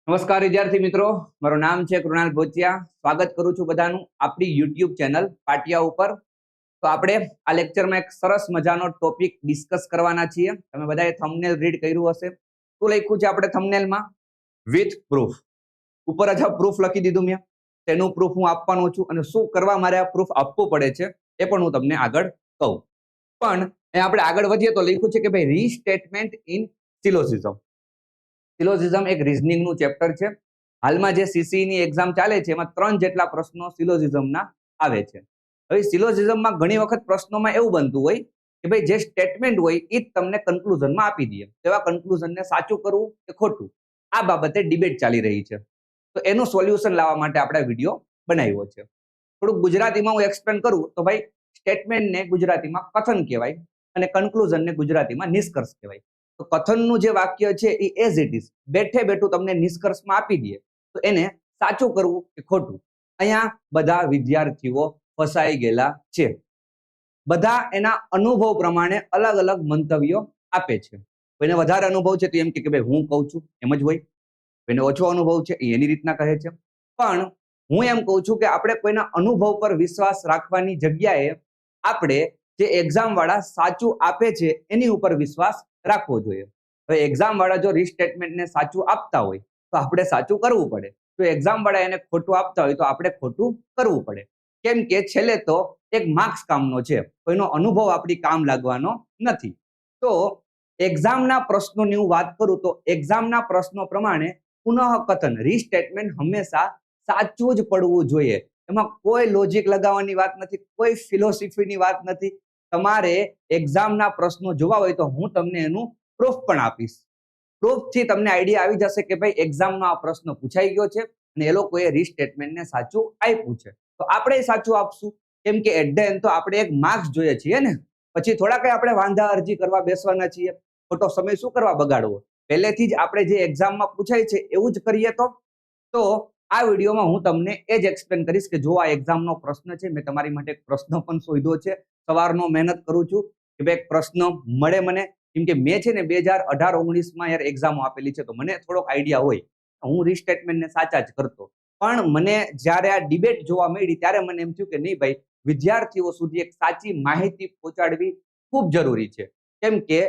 નમસ્કાર વિદ્યાર્થી મિત્રો, મારું નામ છે કૃણાલ ભોચિયા. સ્વાગત કરું છું બધાનું આપણી યુટ્યુબ ચેનલ પાટિયા ઉપર. તો આપણે આ લેક્ચરમાં એક સરસ મજાનો ટોપિક ડિસ્કસ કરવાના છીએ. તમે બધાએ થંબનેલ રીડ કર્યું હશે. શું લખ્યું છે આપણે થંબનેલમાં? With proof. ઉપર જ પ્રૂફ લખી દીધું મેં. તેનું પ્રૂફ હું આપવાનો છું અને શું કરવા મારે આ પ્રૂફ આપવું પડે છે એ પણ હું તમને આગળ કહું. પણ આપણે આગળ વધીએ તો લખ્યું છે કે ભાઈ રીસ્ટેટમેન્ટ ઇન સિલોજિઝમ. સિલોજિઝમ એક રીઝનિંગ નું ચેપ્ટર છે. હાલમાં જે સીસી ની એક્ઝામ ચાલે છે એમાં 3 જેટલા પ્રશ્નો સિલોજિઝમના આવે છે. હવે સિલોજિઝમમાં ઘણી વખત પ્રશ્નોમાં એવું બનતું હોય કે ભાઈ જે સ્ટેટમેન્ટ હોય એ જ તમને કન્ક્લુઝનમાં આપી દે. તેવા કન્ક્લુઝનને સાચું કરવું કે ખોટું આ બાબતે ડિબેટ ચાલી રહી છે. તો એનું સોલ્યુશન લાવવા માટે આપણે વિડીયો બનાવ્યો છે. થોડુંક ગુજરાતીમાં હું એક્સપ્લેન કરું તો ભાઈ સ્ટેટમેન્ટને ગુજરાતીમાં કથન કહેવાય અને કન્ક્લુઝનને ગુજરાતીમાં નિષ્કર્ષ કહેવાય. તો કથનનું જે વાક્ય છે એ એઝ ઇટ ઇઝ બેઠે બેઠું તમને નિષ્કર્ષમાં આપી દે તો એને સાચું કરવું કે ખોટું. અહીંયા બધા વિદ્યાર્થીઓ ફસાઈ ગયેલા છે. બધા એના અનુભવ પ્રમાણે અલગ અલગ મંતવ્યો આપે છે. કોઈને વધારે અનુભવ છે તો એમ કે ભાઈ હું કહું છું એમ જ હોય. કોઈને ઓછો અનુભવ છે એ એની રીતના કહે છે. પણ હું એમ કહું છું કે આપણે કોઈના અનુભવ પર વિશ્વાસ રાખવાની જગ્યાએ આપણે જે એક્ઝામ વાળા સાચું આપે છે એની ઉપર વિશ્વાસ રાખવો જોઈએ. હવે એક્ઝામ વાળા જો રીસ્ટેટમેન્ટને સાચું આપતા હોય તો આપણે સાચું કરવું પડે. જો એક્ઝામ વાળા એને ખોટું આપતા હોય તો આપણે ખોટું કરવું પડે. કેમ કે છેલ્લે તો એક માર્ક્સ કામનો છે, કોઈનો અનુભવ આપણી કામ લાગવાનો નથી. તો એક્ઝામના પ્રશ્નોની હું વાત કરું તો એક્ઝામના પ્રશ્નો પ્રમાણે પુનઃ કથન રીસ્ટેટમેન્ટ હંમેશા સાચું જ પડવું જોઈએ. એમાં કોઈ લોજિક લગાવવાની વાત નથી, કોઈ ફિલોસોફીની વાત નથી. તમારે એક્ઝામના પ્રશ્નો જોવા હોય તો હું તમને એનું પ્રૂફ પણ આપીશ. પ્રૂફથી તમને આઈડિયા આવી જશે કે ભાઈ એક્ઝામનો આ પ્રશ્ન પૂછાઈ ગયો છે અને એ લોકોએ રીસ્ટેટમેન્ટને સાચું આપ્યું છે તો આપણે સાચું આપશું. કેમ કે એટ ધ એન્ડ તો આપણે એક માર્ક્સ જોઈએ છીએ ને. પછી થોડા કઈ આપણે વાંધા અરજી કરવા બેસવાના છીએ. ખોટો સમય શું કરવા બગાડવો? પહેલેથી જ આપણે જે એક્ઝામમાં પૂછાય છે એવું જ કરીએ તો આ વિડીયોમાં હું તમને એ જ એક્સપ્લેન કરીશ કે જો આ એક્ઝામનો પ્રશ્ન છે, મેં તમારી માટે એક પ્રશ્ન પણ શોધ્યો છે. સવારનો મહેનત કરું છું કે ભાઈ પ્રશ્ન મળે મને. કેમ કે મેં છે ને 2018-19માં યાર એક્ઝામો આપેલી છે તો મને થોડોક આઈડિયા હોય. હું રીસ્ટેટમેન્ટને સાચા જ કરતો. પણ મને જ્યારે આ ડિબેટ જોવા મળી ત્યારે મને એમ થયું કે નહીં ભાઈ, વિદ્યાર્થીઓ સુધી એક સાચી માહિતી પહોંચાડવી ખૂબ જરૂરી છે. કેમ કે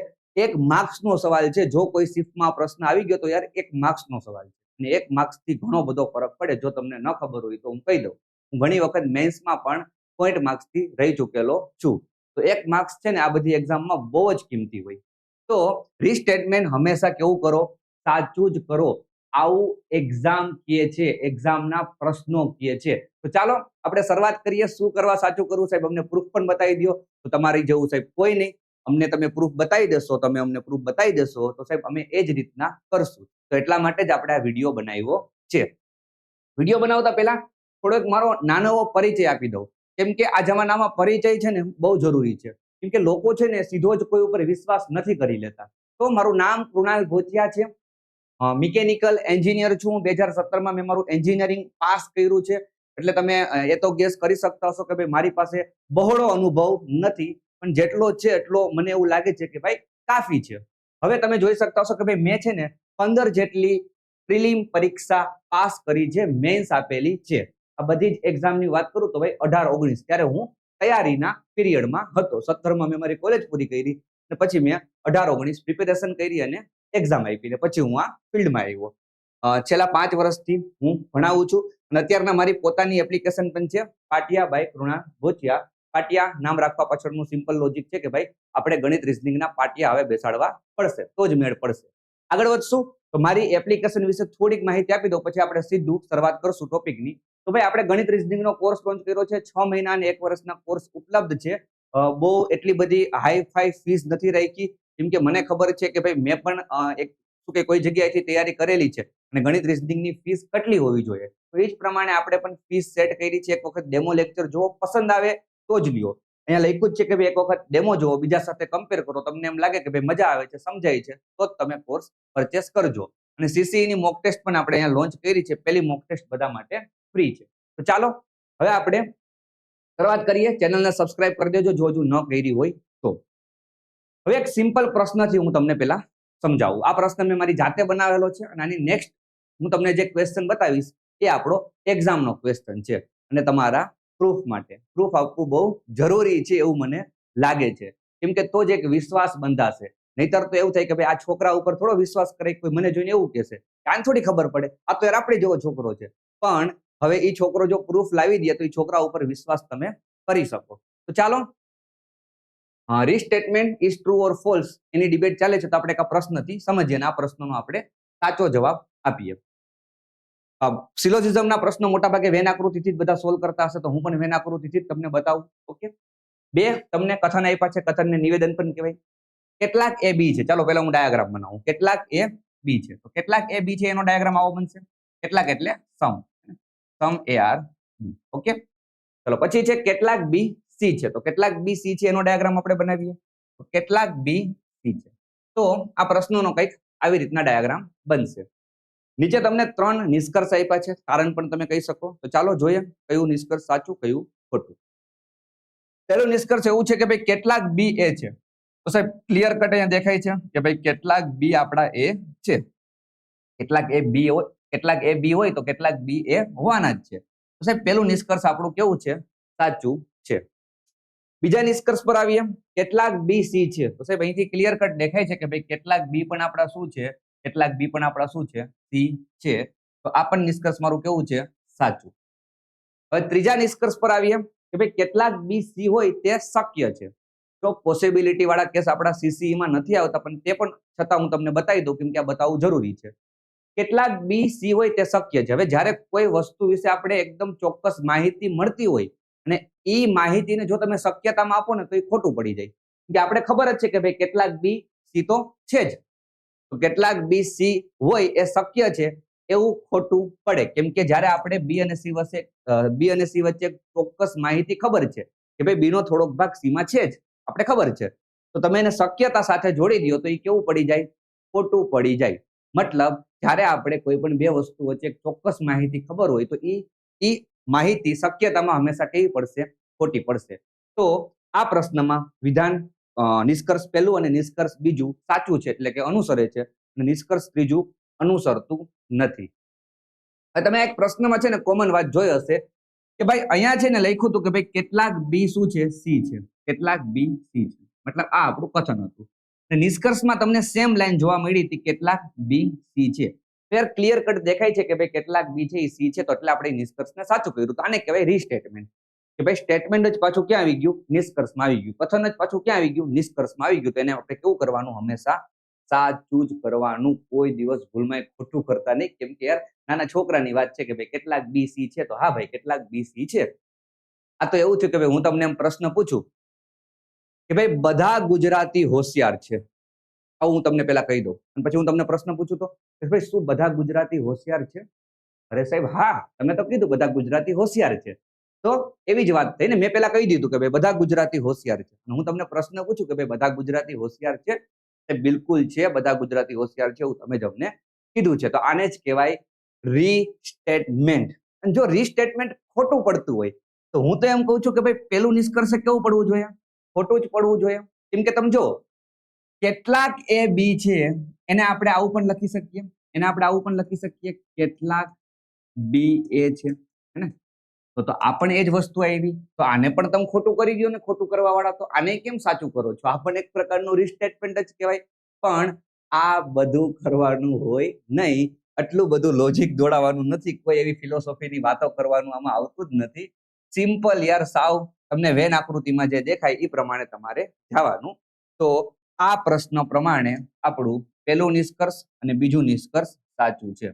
એક માર્ક્સનો સવાલ છે. જો કોઈ શિફ્ટમાં પ્રશ્ન આવી ગયો તો યાર એક માર્ક્સનો સવાલ છે અને એક માર્ક્સથી ઘણો બધો ફરક પડે. જો તમને ન ખબર હોય તો હું કહી દઉં, હું ઘણી વખત મેન્સમાં પણ પોઈન્ટ માર્ક્સથી રહી ચૂકેલો છું. તો એક માર્ક્સ છે ને આ બધી એક્ઝામમાં બહુ જ કિંમતી હોય. તો રીસ્ટેટમેન્ટ હંમેશા કેવું કરો? સાચું જ કરો. આવું એક્ઝામ કહે છે, એક્ઝામના પ્રશ્નો કહે છે. તો ચાલો આપણે શરૂઆત કરીએ. શું કરવા સાચું કરવું સાહેબ? અમને પ્રૂફ પણ બતાવી દો. તો તમારી જેવું સાહેબ કોઈ નહીં. અમને તમે પ્રૂફ બતાવી દેશો, તમે અમને પ્રૂફ બતાવી દેશો તો સાહેબ અમે એ જ રીતના કરશું. તો એટલા માટે જ આપણે આ વિડીયો બનાવ્યો છે. વિડીયો બનાવતા પહેલા થોડોક મારો નાનો એવો પરિચય આપી દઉં. કેમ કે આ જમાનામાં પરિચય છે ને બહુ જરૂરી છે. કેમ કે લોકો છે ને સીધો જ કોઈ ઉપર વિશ્વાસ નથી કરી લેતા. તો મારું નામ કૃણાલ ભોચિયા છે. મિકેનિકલ એન્જિનિયર છું. 2017માં મેં મારું એન્જિનિયરિંગ પાસ કર્યું છે. એટલે તમે એ તો ગેસ કરી શકતા હશો કે ભાઈ મારી પાસે બહોળો અનુભવ નથી, પણ જેટલો છે એટલો મને એવું લાગે છે કે ભાઈ કાફી છે. હવે તમે જોઈ શકતા હશો કે ભાઈ મેં છે ને 15 જેટલી પ્રિલિમ પરીક્ષા પાસ કરી છે, મેન્સ આપેલી છે. આ બધી જ એક્ઝામની વાત કરું તો ભાઈ 18-19 ત્યારે હું તૈયારીના પીરિયડમાં હતો. 17માં મેં મારી કોલેજ પૂરી કરી અને પછી મેં 18-19 પ્રિપેરેશન કરી અને એક્ઝામ આપી ને પછી હું આ ફિલ્ડમાં આવ્યો. છેલ્લા 5 વર્ષથી હું ભણાવું છું અને અત્યારના મારી પોતાની એપ્લિકેશન પણ છે, પાટિયા બાય કૃણાલ ભોચિયા. પાટિયા નામ રાખવા પાછળનું સિમ્પલ લોજિક છે કે ભાઈ આપણે ગણિત રીઝનિંગના પાટિયા હવે બેસાડવા પડશે તો જ મેળ પડશે. આગળ વધશું તો મારી એપ્લિકેશન વિશે થોડીક માહિતી આપી દઉં, પછી આપણે સીધું શરૂઆત કરશું ટોપિકની. તો ભાઈ આપણે ગણિત રીઝનિંગનો કોર્સ લોન્ચ કર્યો છે. 6 મહિના અને 1 વર્ષના કોર્સ ઉપલબ્ધ છે. બહુ એટલી બધી હાઈ ફાઈ ફીસ નથી રાખી. કેમ કે મને ખબર છે કે ભાઈ મેં પણ એક શું કે કોઈ જગ્યાએથી તૈયારી કરેલી છે અને ગણિત રીઝનિંગની ફીસ કેટલી હોવી જોઈએ તો એ જ પ્રમાણે આપણે પણ ફીસ સેટ કરી છે. એક વખત ડેમો લેક્ચર જોવો, પસંદ આવે તો જ લ્યો. અહીંયા લખ્યું જ છે કે ભાઈ એક વખત ડેમો જોવો, બીજા સાથે કમ્પેર કરો, તમને એમ લાગે કે ભાઈ મજા આવે છે, સમજાય છે તો જ તમે કોર્સ પરચેસ કરજો. અને સીસીઈ ની મોક ટેસ્ટ પણ આપણે અહીંયા લોન્ચ કરી છે. પહેલી મોક ટેસ્ટ બધા માટે ફ્રી છે. તો ચાલો હવે આપણે શરૂઆત કરીએ. ચેનલને સબસ્ક્રાઇબ કરી દેજો જો હજુ ન કરી હોય તો. હવે એક સિમ્પલ પ્રશ્નથી હું તમને પહેલા સમજાવું. આ પ્રશ્ન મેં મારી જાતે બનાવેલો છે અને આની નેક્સ્ટ હું તમને જે ક્વેશ્ચન બતાવીશ એ આપણો એક્ઝામનો ક્વેશ્ચન છે અને તમારા પ્રૂફ માટે પ્રૂફ આપવું બહુ જરૂરી છે એવું મને લાગે છે, કેમ કે તો જ એક વિશ્વાસ બંધાશે. નહીતર તો એવું થાય કે ભાઈ આ છોકરા ઉપર થોડો વિશ્વાસ કરે, કોઈ મને જોઈને એવું કહેશે કે આને થોડી ખબર પડે, આ તો યાર આપણે જેવો છોકરો છે. પણ હવે એ છોકરો જો પ્રૂફ લાવી દે તો એ છોકરા ઉપર વિશ્વાસ તમે કરી શકો. તો ચાલો, રીસ્ટેટમેન્ટ is true or false any debate ચાલે છે, તો આપણે એક પ્રશ્નથી સમજીએ અને આ પ્રશ્નનો આપણે સાચો જવાબ આપીએ. સિલોજિઝમના પ્રશ્નો મોટાભાગે વેન આકૃતિથી જ બધા સોલ્વ કરતા હશે, તો હું પણ વેન આકૃતિથી જ તમને બતાવું. ઓકે, બે તમને કથન આપ્યા છે, કથનને નિવેદન પણ કહેવાય. કેટલાક એ બી છે, ચાલો પહેલા હું ડાયાગ્રામ બનાવું. કેટલાક એ બી છે, તો કેટલાક એ બી છે એનો ડાયાગ્રામ આવો બનશે. કેટલાક એટલે સમ એ આર બી. ઓકે, ચલો પછી છે કેટલાક બી સી છે, તો કેટલાક બી સી છે એનો ડાયાગ્રામ આપણે બનાવીએ. તો કેટલાક બી સી છે, તો આ પ્રશ્નોનો કંઈક આવી રીતના ડાયાગ્રામ બનશે. નીચે તમને 3 નિષ્કર્ષ આપ્યા છે, કારણ પણ તમે કહી શકો. તો ચાલો જોઈએ કયું નિષ્કર્ષ સાચું કયું ખોટું. પહેલો નિષ્કર્ષ એવું છે કે ભાઈ કેટલાક બી એ છે. તો સાહેબ ક્લિયર કટ અહીંયા દેખાય છે કે ભાઈ કેટલાક બી આપણા એ છે. કેટલાક એ બી હોય, કેટલાક એ બી હોય તો કેટલાક બી એ હોવાના જ છે. તો સાહેબ પહેલું નિષ્કર્ષ આપણું કેવું છે? સાચું છે. બીજા નિષ્કર્ષ પર આવીએ. કેટલાક બી સી છે, તો સાહેબ અહીંથી ક્લિયર કટ દેખાય છે કે ભાઈ કેટલાક બી પણ આપણા શું છે? કેટલાક બી પણ આપણા શું છે? સી છે. તો આ પણ નિષ્કર્ષ મારું કેવું છે? સાચું. હવે ત્રીજા નિષ્કર્ષ પર આવીએ કે ભાઈ કેટલાક બી સી હોય તે શક્ય છે. તો પોસિબિલિટી વાળા કેસ આપણા સીસીઈ માં નથી આવતા, પણ તે પણ છતાં હું તમને બતાવી દઉં કેમ કે આ બતાવવું જરૂરી છે. કેટલાક બી સી હોય તે શક્ય છે. હવે જ્યારે કોઈ વસ્તુ વિશે આપણે એકદમ ચોક્કસ માહિતી મળતી હોય અને એ માહિતીને જો તમે શક્યતામાં આપો ને તો એ ખોટું પડી જાય. કે આપણે ખબર જ છે કે ભાઈ કેટલાક બી સી તો છે જ, તો કેટલાક બી સી હોય એ શક્ય છે એવું ખોટું પડે. કેમ કે જ્યારે આપણે બી અને સી વચ્ચે ચોક્કસ માહિતી ખબર છે કે ભાઈ બી નો થોડોક ભાગ સી માં છે જ, આપણે ખબર છે, તો તમે એને શક્યતા સાથે જોડી દો તો એ કેવું પડી જાય? ખોટું પડી જાય. મતલબ જ્યારે આપણે કોઈ પણ બે વસ્તુ વચ્ચે ચોક્કસ માહિતી ખબર હોય તો એ માહિતી શક્યતામાં હંમેશા કેવી પડશે? ખોટી પડશે. તો આ પ્રશ્નમાં વિધાન નિષ્કર્ષ પહેલું અને નિષ્કર્ષ બીજું સાચું છે, એટલે કે અનુસરે છે, અને નિષ્કર્ષ ત્રીજું અનુસરતું નથી. હવે તમે એક પ્રશ્નમાં છે ને કોમન વાત જોઈ હશે કે ભાઈ અહીંયા છે ને લખ્યું હતું કે ભાઈ કેટલાક બી શું છે? સી છે. કેટલાક બી સી છે, મતલબ આ આપણું કથન હતું. નિષ્કર્ષમાં તમને સેમ લાઈન જોવા મળી હતી, કેટલાક બી સી છે. ક્લિયર કટ દેખાય છે કે ભાઈ કેટલાક બી છે એ સી છે, તો એટલે આપણે નિષ્કર્ષને સાચું કર્યું. તો આને કહેવાય રીસ્ટેટમેન્ટ. કે ભાઈ સ્ટેટમેન્ટ જ પાછું ક્યાં આવી ગયું? નિષ્કર્ષમાં આવી ગયું. કથન જ પાછું ક્યાં આવી ગયું? નિષ્કર્ષમાં આવી ગયું. તો એને આપણે કેવું કરવાનું? હંમેશા સાચું જ કરવાનું. કોઈ દિવસ ભૂલમાં ખોટું કરતા નહીં. કેમ કે યાર નાના છોકરાની વાત છે કે ભાઈ કેટલાક બી સી છે, તો હા ભાઈ કેટલાક બી સી છે. આ તો એવું છે કે ભાઈ હું તમને એમ પ્રશ્ન પૂછું કે ભાઈ બધા ગુજરાતી હોશિયાર છે, આવું હું તમને પેલા કહી દઉં, અને પછી હું તમને પ્રશ્ન પૂછું તો ભાઈ શું બધા ગુજરાતી હોશિયાર છે? અરે સાહેબ હા, તમે તો કીધું બધા ગુજરાતી હોશિયાર છે, તો એવી જ વાત થઈ ને. મેં પેલા કહી દીધું કે ભાઈ બધા ગુજરાતી હોશિયાર છે. હું તમને પ્રશ્ન પૂછું કે ભાઈ બધા ગુજરાતી હોશિયાર છે? બિલકુલ છે, બધા ગુજરાતી હોશિયાર છે એવું તમે જ અમને કીધું છે. તો આને જ કહેવાય રીસ્ટેટમેન્ટ. અને જો રીસ્ટેટમેન્ટ ખોટું પડતું હોય તો હું તો એમ કહું છું કે ભાઈ પેલું નિષ્કર્ષ કેવું પડવું જોઈએ? ખોટું જ પડવું જોઈએ. કેમ કે તમે જો કેટલાક એ બી છે એને આપણે આવું પણ લખી શકીએ, એને આપણે આવું પણ લખી શકીએ કેટલાક બી એ છે, હે ને? તો આ પણ એ જ વસ્તુ આવી, તો આને પણ તમે ખોટું કરી દો ને. ખોટું કરવા વાળા તો આને કેમ સાચું કરો છો? આ પણ એક પ્રકારનું રીસ્ટેટમેન્ટ જ કહેવાય. પણ આ બધું કરવાનું હોય નહીં, આટલું બધું લોજિક દોડાવવાનું નથી, કોઈ એવી ફિલોસોફીની વાતો કરવાનું આમાં આવતું જ નથી. સિમ્પલ યાર, સાવ તમને વેન આકૃતિમાં જે દેખાય એ પ્રમાણે તમારે જવાનું. તો આ પ્રશ્ન પ્રમાણે આપણું પહેલું નિષ્કર્ષ અને બીજું નિષ્કર્ષ સાચું છે.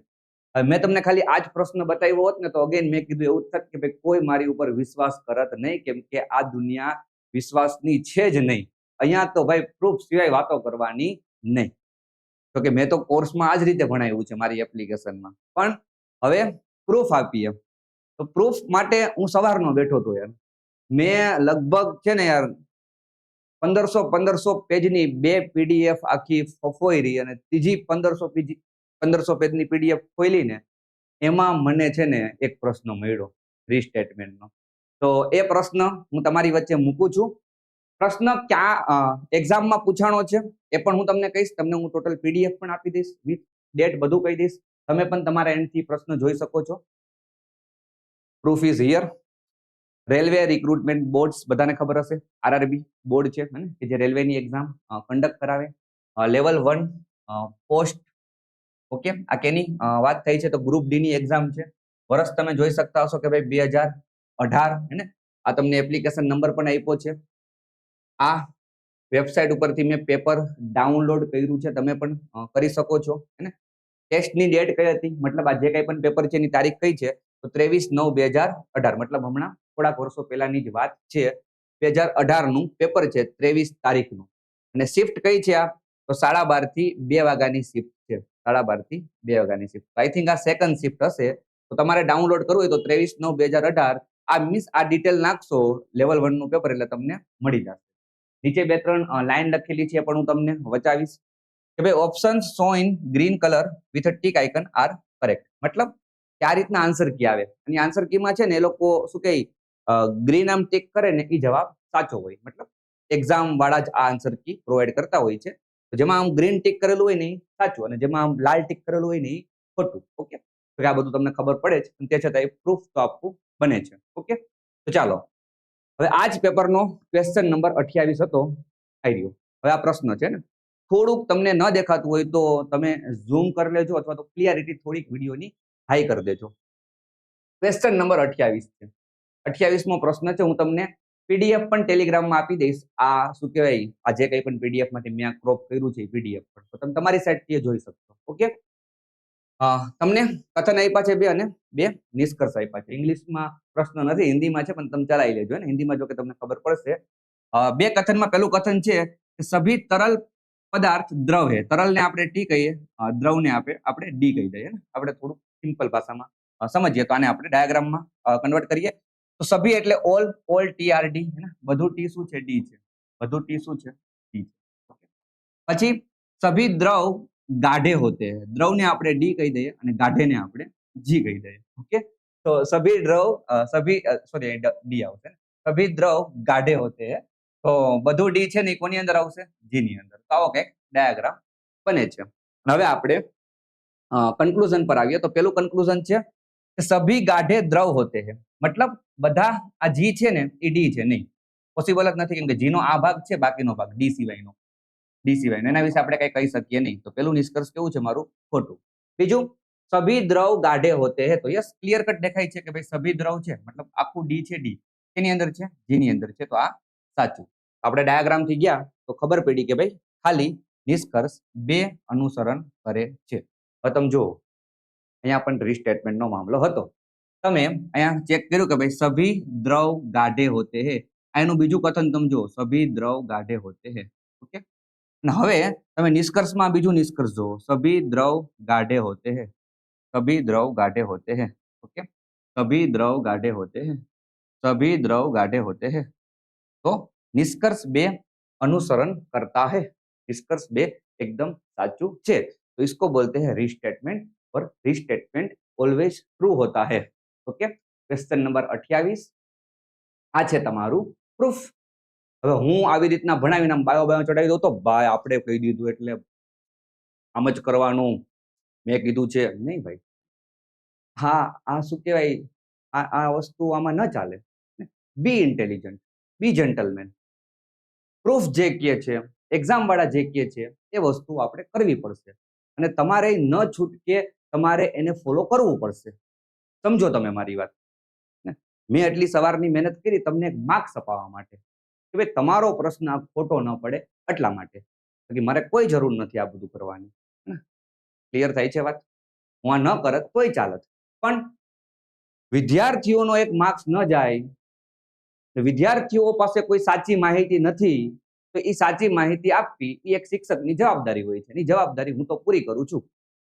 મેં તમને ખાલી આ જ પ્રશ્ન બતાવ્યો હોત ને તો અગેન મેં કીધું એવું જ કે ભાઈ કોઈ મારી ઉપર વિશ્વાસ કરત નહીં, કેમ કે આ દુનિયા વિશ્વાસની છે જ નહીં. અહીંયા તો ભાઈ પ્રૂફ સિવાય વાતો કરવાની નહીં. તો કે મેં તો કોર્સમાં આ જ રીતે ભણાવ્યું છે મારી એપ્લિકેશનમાં. પણ હવે પ્રૂફ આપીએ, તો પ્રૂફ માટે હું સવારનો બેઠો હતો યાર. મેં લગભગ છે ને યાર 1500 પેજની 2 પીડીએફ આખી ફોફોઈ અને ત્રીજી 1500 પેજની પીડીએફ ખોલીને એમાં મને છે ને એક પ્રશ્ન મળ્યો રીસ્ટેટમેન્ટનો. તો એ પ્રશ્ન હું તમારી વચ્ચે મૂકું છું. પ્રશ્ન ક્યાં એક્ઝામમાં પૂછાણો છે એ પણ હું તમને કહીશ. તમને હું ટોટલ પીડીએફ પણ આપી દઈશ, વિથ ડેટ બધું કહી દઈશ. તમે પણ તમારા એન્ડથી પ્રશ્ન જોઈ શકો છો. Proof is here. Railway recruitment boards બધાને ખબર હશે, આરઆરબી બોર્ડ છે કે જે રેલવેની એક્ઝામ કન્ડક્ટ કરાવે. Level 1 post. ઓકે, આ કેની વાત થઈ છે તો ગ્રુપ ડી ની એક્ઝામ છે. વર્ષ તમે જોઈ શકતા હશો કે ભાઈ 2018 હે ને. આ તમને એપ્લિકેશન નંબર પણ આપ્યો છે. આ વેબસાઇટ ઉપરથી મેં પેપર ડાઉનલોડ કર્યું છે, તમે પણ કરી શકો છો હે ને. ટેસ્ટની ડેટ કઈ હતી, મતલબ આ જે કઈ પણ પેપર છે એની તારીખ કઈ છે તો 23/9/2018, મતલબ હમણાં થોડાક વર્ષો પહેલાની જ વાત છે. 2018 નું પેપર છે, 23 તારીખનું. અને શિફ્ટ કઈ છે આ તો 12:30 થી 2 વાગ્યાની શિફ્ટ છે. 12:30 થી 2 વાગ્યાની શિફ્ટ. આઈ થિંક આ સેકન્ડ શિફ્ટ હશે. તો તમારે ડાઉનલોડ કરવું હોય તો 23/9/2018 આ મીન્સ આ ડિટેલ નાખશો લેવલ 1 નું પેપર એટલે તમને મળી જશે. નીચે 2-3 લાઈન લખેલી છે પણ હું તમને વચાવીશ કે ભાઈ options show in green colour with a tick icon are correct. મતલબ કે આ રીતના આન્સર કી આવે અને આન્સર કીમાં છે ને એ લોકો શું કહે ગ્રીન આમ ટીક કરે ને એ જવાબ સાચો હોય. મતલબ એક્ઝામ વાળા જ આ આન્સર કી પ્રોવાઈડ કરતા હોય છે. જેમાં આમ ગ્રીન ટીક કરેલું હોય ને એ સાચું અને જેમાં આમ લાલ ટીક કરેલું હોય ને એ ખોટું. ઓકે, તો આ બધું તમને ખબર પડે છે તે છતાં એ પ્રૂફ તો આપવું બને છે. ઓકે, તો ચાલો હવે આ જ પેપરનો ક્વેશ્ચન નંબર 28 હતો. આવી રહ્યો. હવે આ પ્રશ્ન છે ને થોડુંક તમને ન દેખાતું હોય તો તમે ઝૂમ કરી લેજો અથવા તો ક્લિયરિટી થોડીક વિડીયોની હાઈ કરી દેજો. ક્વેશ્ચન નંબર 28 છે. 28મો પ્રશ્ન છે. હું તમને પીડીએફ પણ ટેલિગ્રામમાં આપી દઈશ. આ શું કહેવાય, આ જે કંઈ પણ પીડીએફ માંથી મેં ક્રોપ કર્યું છે પીડીએફ પર, તો તમે તમારી સાઈડથી જોઈ શકશો. ઓકે, તમને કથન આપ્યા છે 2 અને 2 નિષ્કર્ષ આપ્યા છે. ઇંગ્લિશમાં પ્રશ્ન નથી, હિન્દીમાં છે પણ તમે ચલાવી લેજો ને. હિન્દીમાં જો કે તમને ખબર પડશે. 2 કથનમાં પહેલું કથન છે કે સભી તરલ પદાર્થ દ્રવ હે. તરલને આપણે ટી કહીએ, દ્રવને આપણે ડી કહી દઈએ ને. આપણે થોડું સિમ્પલ ભાષામાં સમજીએ તો આને આપણે ડાયાગ્રામમાં કન્વર્ટ કરીએ તો સભી એટલે ઓલ TRD હે ને. બધું ટી શું છે? ડી છે. બધું ટી શું છે? ડી છે. પછી સભી દ્રવ ગાઢે હોતે હૈ. દ્રવને આપણે ડી કહી દઈએ અને ગાઢેને આપણે જી કહી દઈએ. ઓકે, તો સભી દ્રવ ડી આવશે. સભી દ્રવ ગાઢે હોતે હૈ તો બધું ડી છે ને કોની અંદર આવશે? જી ની અંદર. તો આવો કંઈક ડાયાગ્રામ બને છે. હવે આપણે કન્ક્લુઝન પર આવીએ તો પેલું કન્ક્લુઝન છે કે સભી ગાઢે દ્રવ હોતે હૈ. મતલબ બધા આ જી છે ને એ ડી છે નહીં. પોસિબલ જ નથી, કેમ કે જી નો આ ભાગ છે, બાકીનો ભાગ ડી સિવાયનો. એના વિશે આપણે કઈ કહી શકીએ નહીં. તો પેલું નિષ્કર્ષ કેવું છે મારું? ખોટું. બીજું સભી દ્રવ ગાઢે હોતે હૈ તો યસ, ક્લિયર કટ દેખાય છે કે ભાઈ સભી દ્રવ છે મતલબ આખું ડી છે. ડી એની અંદર છે, જી ની અંદર છે, તો આ સાચું. આપણે ડાયાગ્રામ થી ગયા તો ખબર પડી કે ભાઈ ખાલી નિષ્કર્ષ 2 અનુસરણ કરે છે. હવે તમે જુઓ અહીંયા પણ રીસ્ટેટમેન્ટ નો મામલો હતો. તમે અહીંયા ચેક કર્યું કે ભાઈ સભી દ્રવ ગાઢે હોતે હે. એનું બીજું કથન તમે જુઓ, સભી દ્રવ ગાઢે હોતે હે. ઓકે, અને હવે તમે નિષ્કર્ષમાં બીજું નિષ્કર્ષ જુઓ, સભી દ્રવ ગાઢે હોતે હે. સભી દ્રવ ગાઢે હોતે હે. ઓકે, સભી દ્રવ ગાઢે હોતે હે. સભી દ્રવ ગાઢે હોતે હે. तो निष्कर्ष 2 अनुसरण करता है. निष्कर्ष 2 एकदम साचू है. तो इसको बोलते हैं रीस्टेटमेंट और रीस्टेटमेंट ऑलवेज ट्रू होता है. ओके, क्वेश्चन नंबर 28 આ છે તમારું પ્રૂફ. હવે હું આવી રીતના ભણાવીને આમ બાયો ચડાવી દઉં તો ભાઈ આપણે કહી દીધું એટલે આમ જ કરવાનું મેં કીધું છે નહીં ભાઈ. હા, આ શું કહેવાય, આ વસ્તુ આમાં ન ચાલે. બી ઇન્ટેલિજન્ટ, બી જેન્ટલમેન. પ્રૂફ જે કહે છે, એક્ઝામ વાળા જે કહે છે એ વસ્તુ આપણે કરવી પડશે અને તમારે ન છૂટકે તમારે એને ફોલો કરવું પડશે. સમજો તમે મારી વાત. મેં એટલી સવારની મહેનત કરી તમને એક માર્ક્સ અપાવવા માટે કે ભાઈ તમારો પ્રશ્ન ખોટો ન પડે એટલા માટે. બાકી મારે કોઈ જરૂર નથી આ બધું કરવાની. ક્લિયર થાય છે વાત? હું આ ન કરત તોય ચાલત, પણ વિદ્યાર્થીઓનો એક માર્ક્સ ન જાય, વિદ્યાર્થીઓ પાસે કોઈ સાચી માહિતી નથી તો એ સાચી માહિતી આપવી એ એક શિક્ષકની જવાબદારી હોય છે. એ જવાબદારી હું તો પૂરી કરું છું.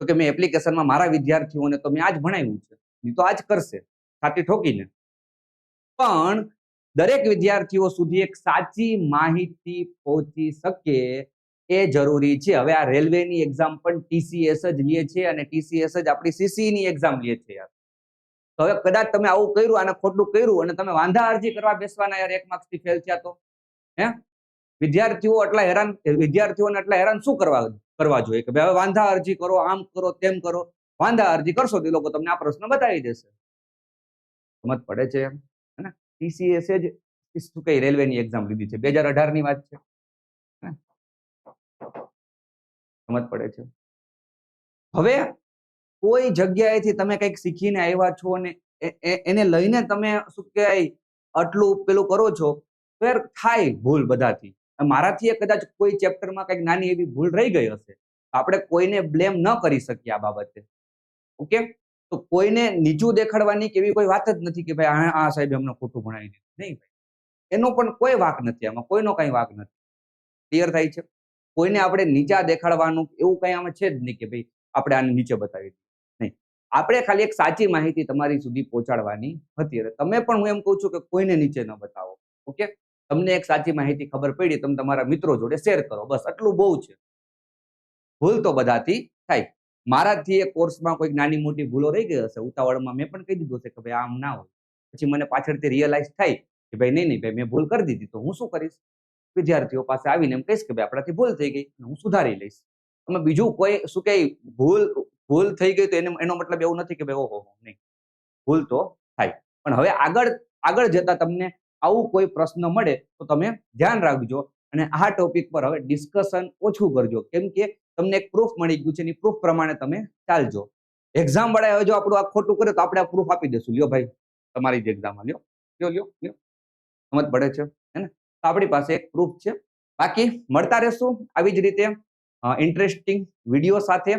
તો કે મેં એપ્લિકેશનમાં મારા વિદ્યાર્થીઓને તો મેં આજ ભણાવ્યું છે, એ તો આજ કરશે છાતી ઠોકીને. પણ દરેક વિદ્યાર્થીઓ સુધી એક સાચી માહિતી પહોંચી શકે એ જરૂરી છે. હવે આ રેલવેની એક્ઝામ પણ TCS જ લે છે અને TCS જ આપણી CC ની એક્ઝામ લે છે યાર. તો હવે કદાચ તમે આવું કર્યું અને ખોટું કર્યું અને તમે વાંધા અરજી કરવા બેસવાના યાર 1 માર્ક્સ થી ફેલ થયા તો હે વિદ્યાર્થીઓને એટલા હેરાન શું કરવા જોઈએ કે ભાઈ હવે વાંધા અરજી કરો, આમ કરો, તેમ કરો. વાંધા અરજી કરશો તો એ લોકો તમને આ પ્રશ્ન બતાવી દેશે. સમજ પડે છે એમ? હે ને? TCS જ શું કઈ રેલવેની એક્ઝામ લીધી છે, 2018 ની વાત છે. સમજ પડે છે? હવે કોઈ જગ્યાએથી તમે કંઈક શીખીને આવ્યા છો અને એને લઈને તમે શું કહેવાય આટલું પેલું કરો છો, તો યાર થાય ભૂલ બધાથી. મારાથી કદાચ કોઈ ચેપ્ટરમાં કંઈક નાની એવી ભૂલ રહી ગઈ હશે, આપણે કોઈને બ્લેમ ન કરી શકીએ આ બાબતે. ઓકે, તો કોઈને નીચું દેખાડવાની કે એવી કોઈ વાત જ નથી કે ભાઈ આ સાહેબ અમને ખોટું ભણાવી દીધું. નહીં ભાઈ, એનો પણ કોઈ વાક નથી, આમાં કોઈનો કઈ વાક નથી. ક્લિયર થાય છે? કોઈને આપણે નીચા દેખાડવાનું એવું કઈ આમાં છે જ નહીં કે ભાઈ આપણે આને નીચે બતાવી દીધું. નહીં, આપણે ખાલી એક સાચી માહિતી તમારી સુધી પહોંચાડવાની હતી. એટલે તમે પણ હું એમ કહું છું કે કોઈને નીચે ન બતાવો. ઓકે, તમને એક સાચી માહિતી ખબર પડી, તમે તમારા મિત્રો જોડે શેર કરો, બસ આટલું બહુ છે. ભૂલ તો બધાથી થાય. મારાથી એ કોર્સમાં કોઈક નાની મોટી ભૂલો રહી ગઈ હશે ઉતાવળમાં, મેં પણ કહી દીધું હશે કે ભાઈ આમ ના હોય. પછી મને પાછળથી રિયલાઇઝ થાય કે ભાઈ નહીં ભાઈ મેં ભૂલ કરી દીધી, તો હું શું કરીશ? વિદ્યાર્થીઓ પાસે આવીને એમ કહીશ કે ભાઈ આપણાથી ભૂલ થઈ ગઈ, હું સુધારી લઈશ. અમે બીજું કોઈ શું કે ભૂલ થઈ ગઈ તો એનો મતલબ એવું નથી કે ભાઈ ઓહો નહીં, ભૂલ તો થાય. પણ હવે આગળ જતા તમને આવું કોઈ પ્રશ્ન મળે તો તમે ધ્યાન રાખજો અને આ ટોપિક પર હવે ડિસ્કશન ઓછું કરજો, કેમ કે તમને એક પ્રૂફ મળી ગયું છે, એની પ્રૂફ પ્રમાણે તમે ચાલજો. એક્ઝામ વાળા જો આપણું આ ખોટું કરે તો આપણે આ પ્રૂફ આપી દેશું, લ્યો ભાઈ તમારી જ એક્ઝામ લ્યો. સમજ પડે છે હે ને? તો આપણી પાસે એક પ્રૂફ છે. બાકી મળતા રહેશું આવી જ રીતે ઇન્ટરેસ્ટિંગ વિડીયો સાથે.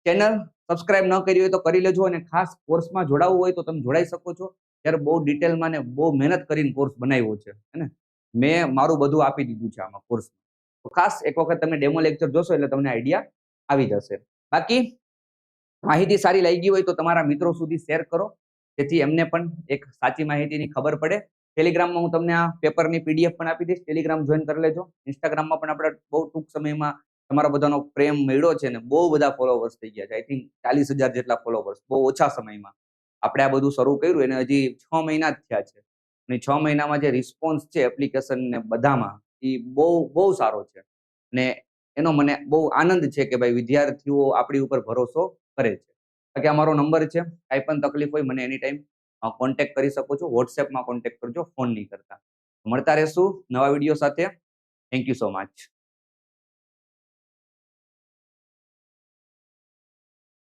ચેનલ સબસ્ક્રાઇબ ન કરી હોય તો કરી લેજો અને ખાસ કોર્સમાં જોડાવવું હોય તો તમે જોડાઈ શકો છો. ત્યારે બહુ ડિટેલમાં ને બહુ મહેનત કરીને કોર્સ બનાવ્યો છે હે ને? મેં મારું બધું આપી દીધું છે આમાં કોર્સ. તો ખાસ એક વખત તમે ડેમો લેક્ચર જોશો એટલે તમને આઈડિયા આવી જશે. બાકી માહિતી સારી લાગી હોય તો તમારા મિત્રો સુધી શેર કરો, જેથી એમને પણ એક સાચી માહિતીની ખબર પડે. ટેલિગ્રામમાં હું તમને આ પેપરની PDF પણ આપી દઈશ, ટેલિગ્રામ જોઈન કરી લેજો. ઇન્સ્ટાગ્રામમાં પણ આપણે બહુ ટૂંક સમયમાં તમારા બધાનો પ્રેમ મળ્યો છે ને બહુ બધા ફોલોવર્સ થઈ ગયા છે. આઈ થિંક 40,000 જેટલા ફોલોવર્સ બહુ ઓછા સમયમાં. આપણે આ બધું શરૂ કર્યું એને હજી 6 મહિના જ થયા છે અને 6 મહિનામાં જે રિસ્પોન્સ છે એપ્લિકેશન ને બધામાં એ બહુ સારો છે અને એનો મને બહુ આનંદ છે કે ભાઈ વિદ્યાર્થીઓ આપણી ઉપર ભરોસો કરે છે. બાકી અમારો નંબર છે, કાંઈ પણ તકલીફ હોય મને એની ટાઈમ કોન્ટેક્ટ કરી શકો છો. વોટ્સએપમાં કોન્ટેક્ટ કરજો, ફોન નહીં કરતા. મળતા રહેશું નવા વિડીયો સાથે. Thank you so much.